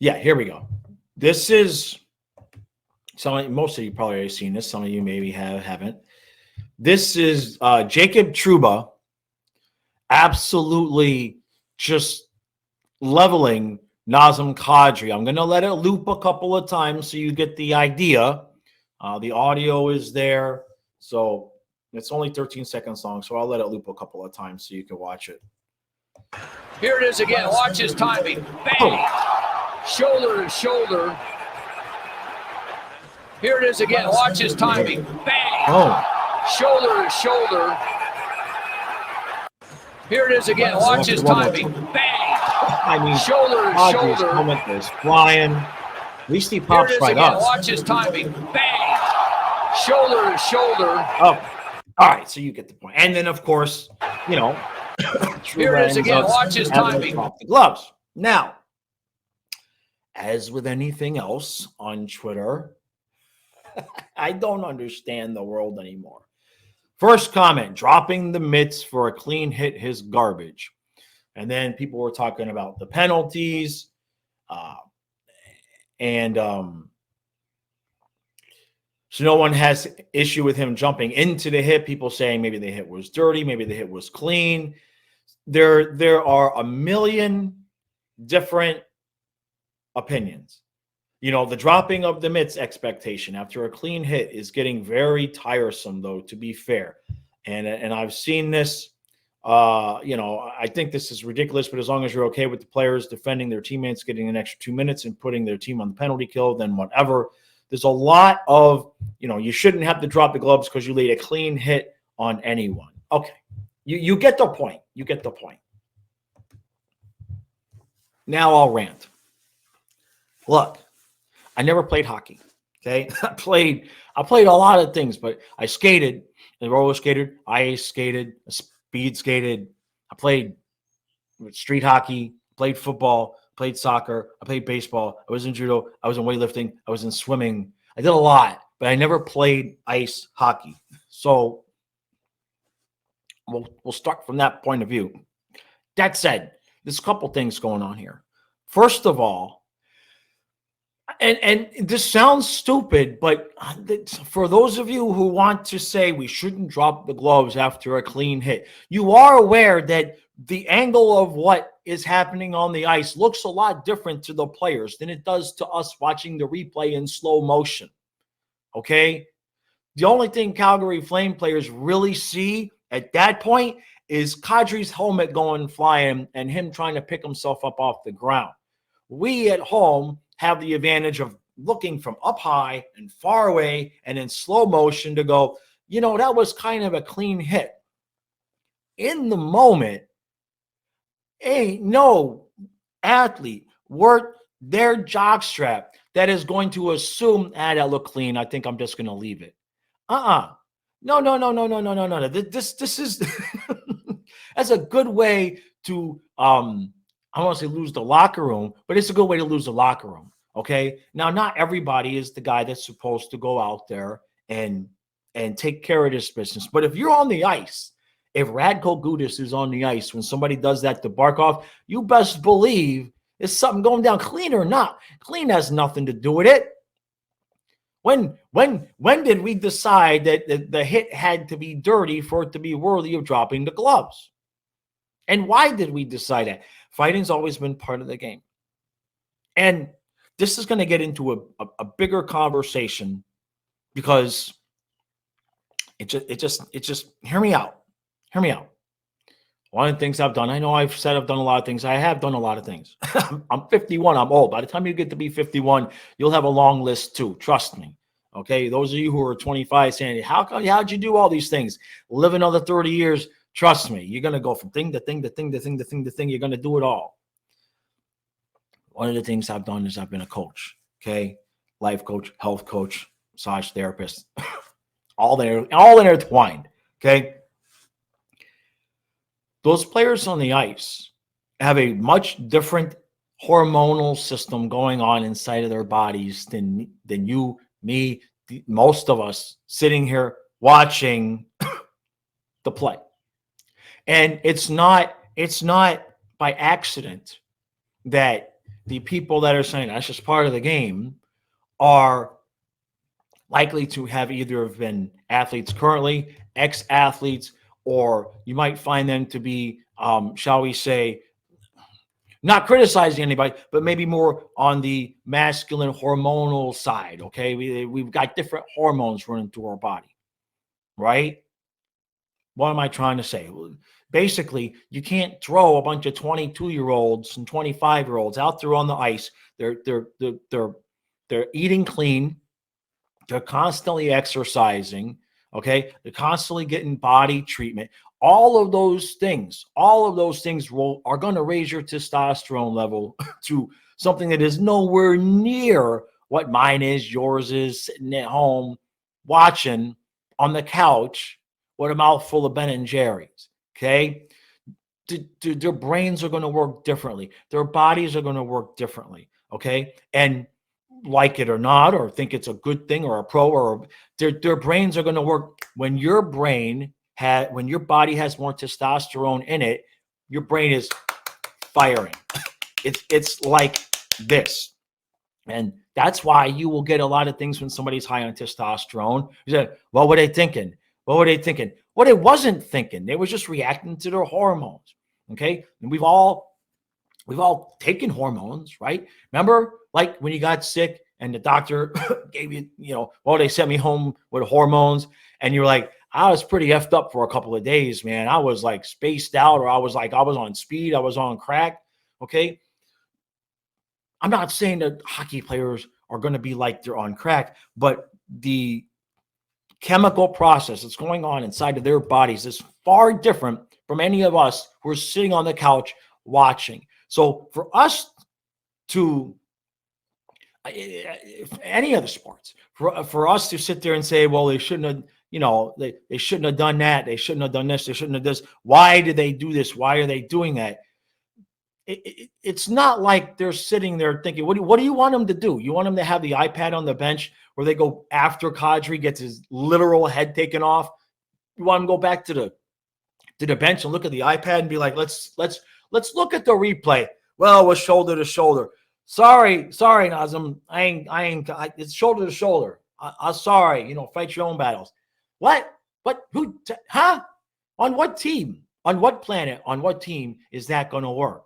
Yeah, here we go. This is most of you probably already seen this. Some of you maybe haven't. This is Jacob Trouba absolutely just leveling Nazem Kadri. I'm going to let it loop a couple of times so you get the idea. The audio is there. So it's only 13 seconds long, so I'll let it loop a couple of times so you can watch it. Here it is again. Watch his timing. Bang! Shoulder to shoulder. Here it is again. Watch his timing. Bang! Shoulder to shoulder. Here it is again. Watch his timing. Bang! I mean, shoulder to shoulder. Helmet is flying. At least he pops Here it is right again. up. Watch his timing. Bang! Shoulder to shoulder. Oh, all right. So you get the point. And then, of course, you know, here it is again. Watch his timing. The gloves. Now, as with anything else on Twitter, I don't understand the world anymore. First comment, dropping the mitts for a clean hit is garbage. And then people were talking about the penalties. So no one has issue with him jumping into the hit. People saying maybe the hit was dirty, maybe the hit was clean. There are a million different opinions. You know, the dropping of the mitts expectation after a clean hit is getting very tiresome, though, to be fair. And I've seen this. You know, I think this is ridiculous, but as long as you're okay with the players defending their teammates, getting an extra 2 minutes and putting their team on the penalty kill, then whatever. There's a lot of, you know, you shouldn't have to drop the gloves because you laid a clean hit on anyone. Okay. You get the point. You get the point. Now I'll rant. Look, I never played hockey. Okay. I played a lot of things, but I skated, I roller skated, ice skated, speed skated. I played street hockey, played football, played soccer, I played baseball, I was in judo, I was in weightlifting, I was in swimming. I did a lot, but I never played ice hockey. So we'll start from that point of view. That said, there's a couple things going on here. First of all, and this sounds stupid, but for those of you who want to say we shouldn't drop the gloves after a clean hit, you are aware that the angle of what is happening on the ice looks a lot different to the players than it does to us watching the replay in slow motion. Okay? The only thing Calgary Flame players really see at that point is Kadri's helmet going flying and him trying to pick himself up off the ground. We at home have the advantage of looking from up high and far away and in slow motion to go, you know, that was kind of a clean hit. In the moment, ain't no athlete worth their jockstrap that is going to assume, that looked clean. I think I'm just going to leave it. No. This is that's a good way to I don't want to say lose the locker room, but it's a good way to lose the locker room. Okay. Now, not everybody is the guy that's supposed to go out there and take care of this business. But if you're on the ice, if Radko Gudas is on the ice when somebody does that to Barkov, you best believe there's something going down. Clean or not, clean has nothing to do with it. When did we decide that the hit had to be dirty for it to be worthy of dropping the gloves? And why did we decide that? Fighting's always been part of the game. And this is going to get into a bigger conversation because it just hear me out. Hear me out. One of the things I've done, I know I've said I've done a lot of things. I have done a lot of things. I'm 51. I'm old. By the time you get to be 51, you'll have a long list too. Trust me. Okay. Those of you who are 25 saying, how'd you do all these things? Live another 30 years. Trust me. You're going to go from thing to thing to thing to thing to thing to thing. You're going to do it all. One of the things I've done is I've been a coach. Okay. Life coach, health coach, massage therapist, all intertwined. Okay. Those players on the ice have a much different hormonal system going on inside of their bodies than you, me, most of us sitting here watching the play. And it's not by accident that the people that are saying that's just part of the game are likely to have either have been athletes currently, ex-athletes, or you might find them to be, shall we say, not criticizing anybody, but maybe more on the masculine hormonal side. Okay, we've got different hormones running through our body, right? What am I trying to say? Basically, you can't throw a bunch of 22-year-olds and 25-year-olds out there on the ice. They're eating clean. They're constantly exercising. Okay, they're constantly getting body treatment. All of those things are going to raise your testosterone level to something that is nowhere near what mine is, yours is, sitting at home watching on the couch with a mouthful of Ben and Jerry's. Okay, their brains are going to work differently. Their bodies are going to work differently. Okay, and like it or not, or think it's a good thing or a pro, or their brains are going to work when your body has more testosterone in it. Your brain is firing. It's like this, and that's why you will get a lot of things when somebody's high on testosterone. You say, "Well, what are they thinking? What were they thinking?" Well, they wasn't thinking. They was just reacting to their hormones. Okay, and we've all taken hormones, right? Remember, like when you got sick and the doctor gave you, they sent me home with hormones, and you're like, I was pretty effed up for a couple of days, man. I was like spaced out, or I was on speed, I was on crack. Okay. I'm not saying that hockey players are going to be like they're on crack, but the chemical process that's going on inside of their bodies is far different from any of us who are sitting on the couch watching. So for us to any other sports, for us to sit there and say, well, they shouldn't have, they shouldn't have done that, they shouldn't have done this, they shouldn't have this. Why did they do this? Why are they doing that? It's not like they're sitting there thinking, what do you want them to do? You want them to have the iPad on the bench where they go after Kadri gets his literal head taken off? You want them to go back to the bench and look at the iPad and be like, let's look at the replay. Well, it was shoulder to shoulder. Sorry, Nazem. It's shoulder to shoulder. I'm sorry. Fight your own battles. What? Who? Huh? On what team? On what planet? On what team is that going to work?